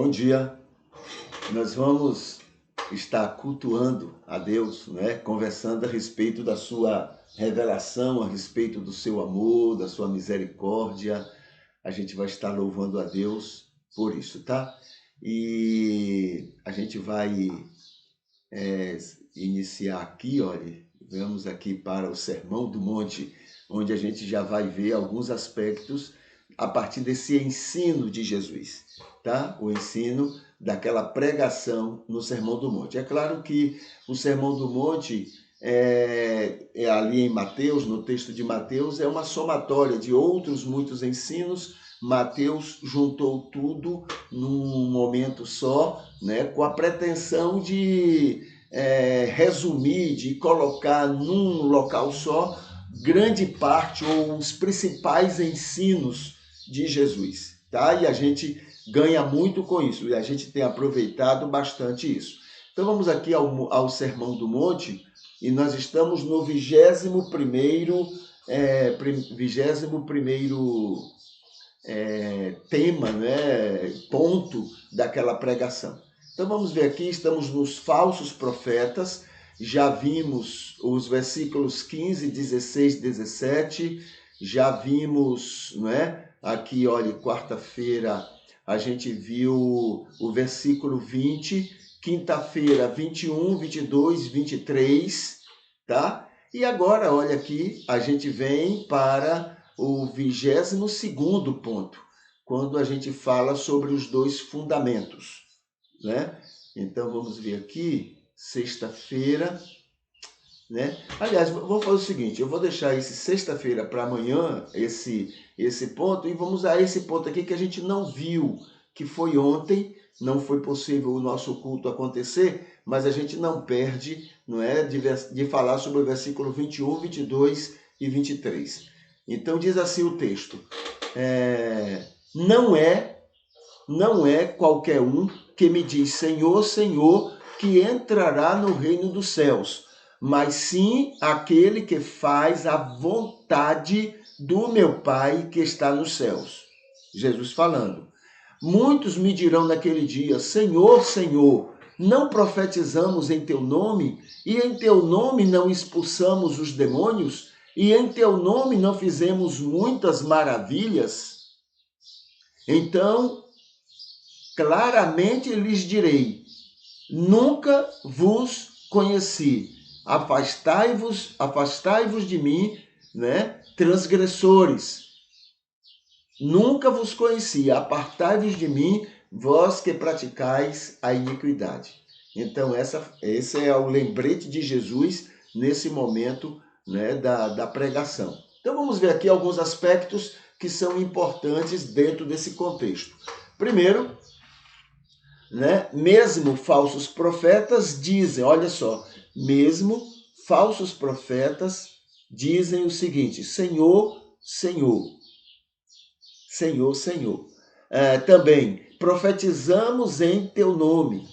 Bom dia. Nós vamos estar cultuando a Deus, né? Conversando a respeito da sua revelação, a respeito do seu amor, da sua misericórdia. A gente vai estar louvando a Deus por isso, tá? E a gente vai iniciar aqui, olha, vamos aqui para o Sermão do Monte, onde a gente já vai ver alguns aspectos a partir desse ensino de Jesus, tá? O ensino daquela pregação no Sermão do Monte. É claro que o Sermão do Monte é ali em Mateus, no texto de Mateus, é uma somatória de outros muitos ensinos. Mateus juntou tudo num momento só, né, com a pretensão de resumir, de colocar num local só grande parte ou os principais ensinos de Jesus, tá? E a gente ganha muito com isso, e a gente tem aproveitado bastante isso. Então vamos aqui ao Sermão do Monte, e nós estamos no 21º tema, né, ponto daquela pregação. Então vamos ver aqui, estamos nos falsos profetas, já vimos os versículos 15, 16, 17, já vimos, né, aqui, olha, quarta-feira a gente viu o versículo 20, quinta-feira 21, 22, 23, tá? E agora, olha aqui, a gente vem para o 22º ponto, quando a gente fala sobre os dois fundamentos, né? Então vamos ver aqui, sexta-feira, né? Aliás, vamos fazer o seguinte, eu vou deixar esse sexta-feira para amanhã, esse ponto, e vamos a esse ponto aqui que a gente não viu, que foi ontem. Não foi possível o nosso culto acontecer, mas a gente não perde, não é, de falar sobre o versículo 21, 22 e 23. Então diz assim o texto, não é qualquer um que me diz Senhor, Senhor, que entrará no reino dos céus, mas sim aquele que faz a vontade do meu Pai que está nos céus. Jesus falando. Muitos me dirão naquele dia, Senhor, Senhor, não profetizamos em teu nome, e em teu nome não expulsamos os demônios, e em teu nome não fizemos muitas maravilhas? Então, claramente lhes direi, nunca vos conheci. Afastai-vos de mim, né, transgressores. Nunca vos conheci, apartai-vos de mim, vós que praticais a iniquidade. Então, esse é o lembrete de Jesus nesse momento, né, da pregação. Então, vamos ver aqui alguns aspectos que são importantes dentro desse contexto. Primeiro, né, mesmo falsos profetas dizem, olha só, mesmo falsos profetas dizem o seguinte, Senhor, Senhor. Senhor, Senhor. Também, profetizamos em teu nome.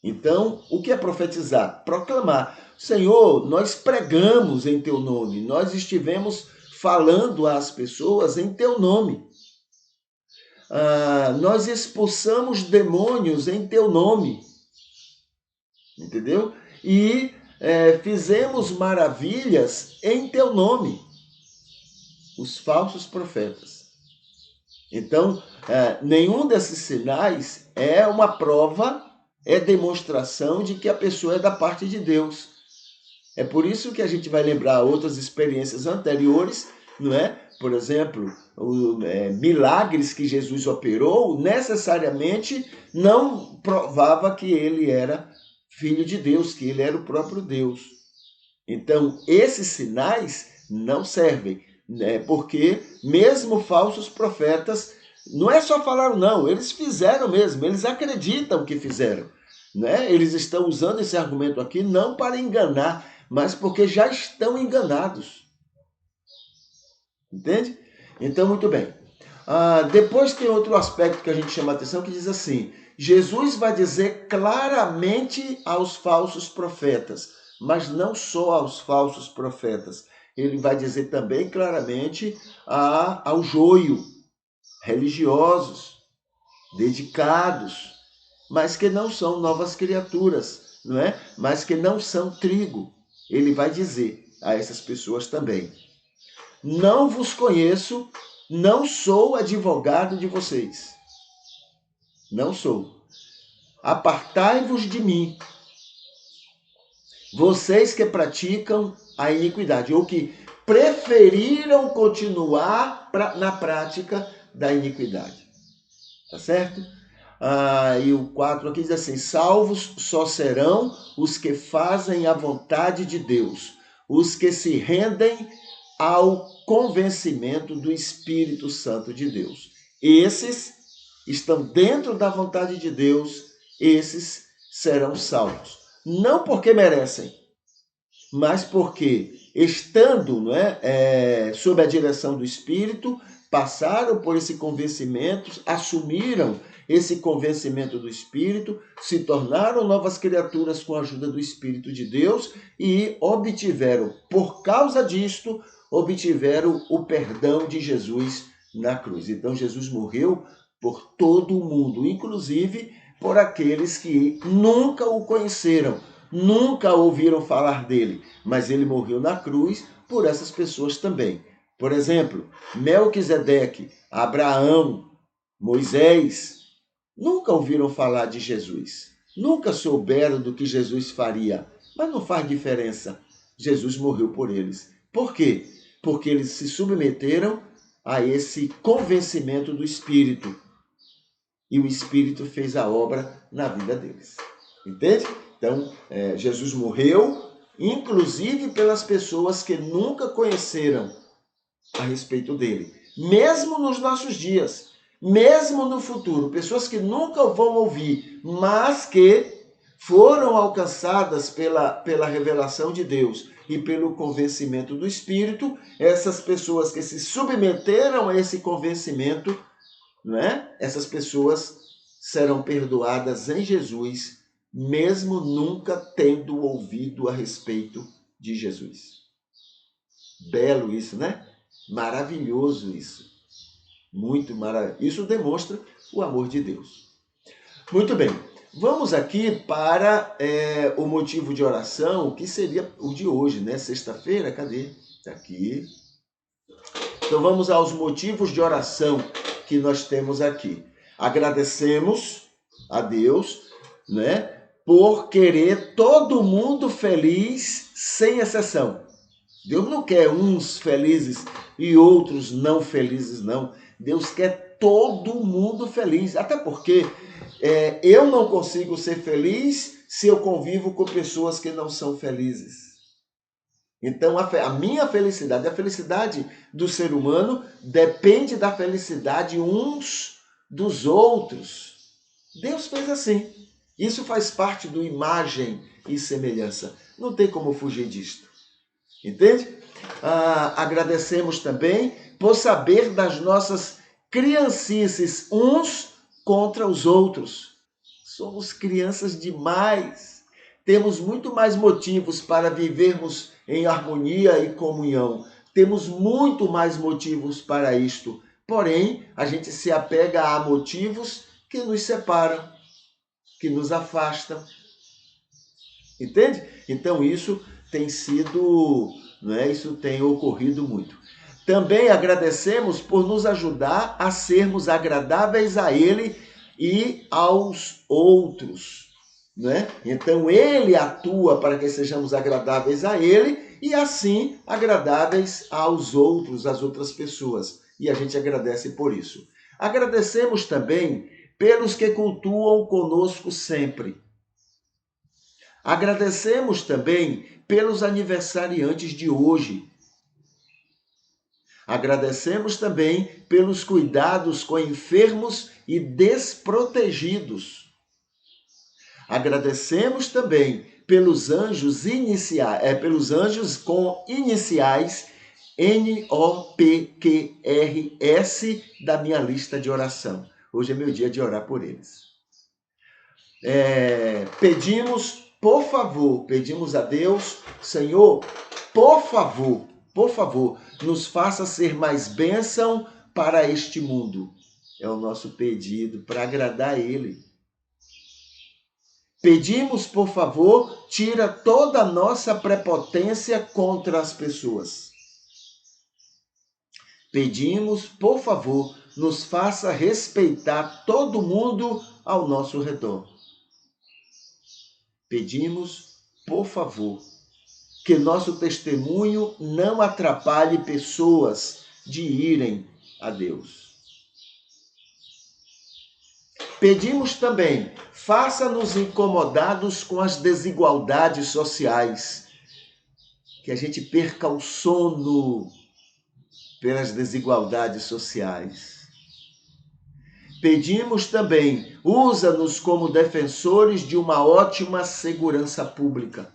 Então, o que é profetizar? Proclamar. Senhor, nós pregamos em teu nome. Nós estivemos falando às pessoas em teu nome. Nós expulsamos demônios em teu nome. Entendeu? E fizemos maravilhas em teu nome. Os falsos profetas. Então, nenhum desses sinais é uma prova, é demonstração de que a pessoa é da parte de Deus. É por isso que a gente vai lembrar outras experiências anteriores, não é? Por exemplo, milagres que Jesus operou, necessariamente não provava que ele era filho de Deus, que ele era o próprio Deus. Então, esses sinais não servem. Porque mesmo falsos profetas, não é só falaram não, eles fizeram mesmo, eles acreditam que fizeram. Né? Eles estão usando esse argumento aqui não para enganar, mas porque já estão enganados. Entende? Então, muito bem. Depois tem outro aspecto que a gente chama a atenção, que diz assim, Jesus vai dizer claramente aos falsos profetas, mas não só aos falsos profetas, ele vai dizer também claramente ao joio, religiosos, dedicados, mas que não são novas criaturas, não é? Mas que não são trigo. Ele vai dizer a essas pessoas também: não vos conheço, não sou advogado de vocês. Não sou. Apartai-vos de mim, vocês que praticam a iniquidade, ou que preferiram continuar na prática da iniquidade. Tá certo? E o 4 aqui diz assim: salvos só serão os que fazem a vontade de Deus, os que se rendem ao convencimento do Espírito Santo de Deus. Esses estão dentro da vontade de Deus, esses serão salvos. Não porque merecem, mas porque, estando sob a direção do Espírito, passaram por esse convencimento, assumiram esse convencimento do Espírito, se tornaram novas criaturas com a ajuda do Espírito de Deus e obtiveram, por causa disto, obtiveram o perdão de Jesus na cruz. Então, Jesus morreu por todo o mundo, inclusive por aqueles que nunca o conheceram, nunca ouviram falar dele, mas ele morreu na cruz por essas pessoas também. Por exemplo, Melquisedeque, Abraão, Moisés, nunca ouviram falar de Jesus, nunca souberam do que Jesus faria, mas não faz diferença. Jesus morreu por eles. Por quê? Porque eles se submeteram a esse convencimento do Espírito. E o Espírito fez a obra na vida deles. Entende? Então, Jesus morreu, inclusive pelas pessoas que nunca conheceram a respeito dele. Mesmo nos nossos dias, mesmo no futuro, pessoas que nunca vão ouvir, mas que foram alcançadas pela revelação de Deus e pelo convencimento do Espírito, essas pessoas que se submeteram a esse convencimento, essas pessoas serão perdoadas em Jesus, mesmo nunca tendo ouvido a respeito de Jesus. Belo isso, né? Maravilhoso isso. Muito maravilhoso. Isso demonstra o amor de Deus. Muito bem. Vamos aqui para o motivo de oração, que seria o de hoje, né? Sexta-feira, cadê? Está aqui. Então vamos aos motivos de oração que nós temos aqui. Agradecemos a Deus, por querer todo mundo feliz, sem exceção. Deus não quer uns felizes e outros não felizes, não. Deus quer todo mundo feliz. Até porque eu não consigo ser feliz se eu convivo com pessoas que não são felizes. Então, a minha felicidade, a felicidade do ser humano, depende da felicidade uns dos outros. Deus fez assim. Isso faz parte do imagem e semelhança. Não tem como fugir disto. Entende? Agradecemos também por saber das nossas criancices uns contra os outros. Somos crianças demais. Temos muito mais motivos para vivermos em harmonia e comunhão. Temos muito mais motivos para isto. Porém, a gente se apega a motivos que nos separam, que nos afastam. Entende? Então, isso tem sido, isso tem ocorrido muito. Também agradecemos por nos ajudar a sermos agradáveis a Ele e aos outros. Então, Ele atua para que sejamos agradáveis a Ele e, assim, agradáveis aos outros, às outras pessoas. E a gente agradece por isso. Agradecemos também pelos que cultuam conosco sempre. Agradecemos também pelos aniversariantes de hoje. Agradecemos também pelos cuidados com enfermos e desprotegidos. Agradecemos também pelos anjos pelos anjos com iniciais NOPQRS da minha lista de oração. Hoje é meu dia de orar por eles. Pedimos a Deus, Senhor, por favor, nos faça ser mais bênção para este mundo. É o nosso pedido para agradar a Ele. Pedimos, por favor, tira toda a nossa prepotência contra as pessoas. Pedimos, por favor, nos faça respeitar todo mundo ao nosso redor. Pedimos, por favor, que nosso testemunho não atrapalhe pessoas de irem a Deus. Pedimos também, faça-nos incomodados com as desigualdades sociais, que a gente perca o sono pelas desigualdades sociais. Pedimos também, usa-nos como defensores de uma ótima segurança pública.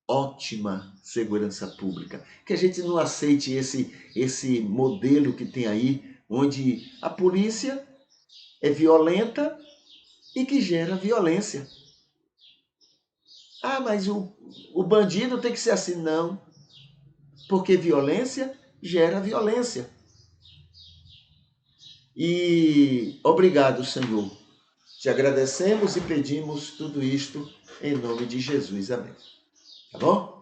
Ótima segurança pública. Que a gente não aceite esse modelo que tem aí, onde a polícia é violenta e que gera violência. Ah, mas o bandido tem que ser assim. Não, porque violência gera violência. E obrigado, Senhor. Te agradecemos e pedimos tudo isto em nome de Jesus. Amém. Tá bom?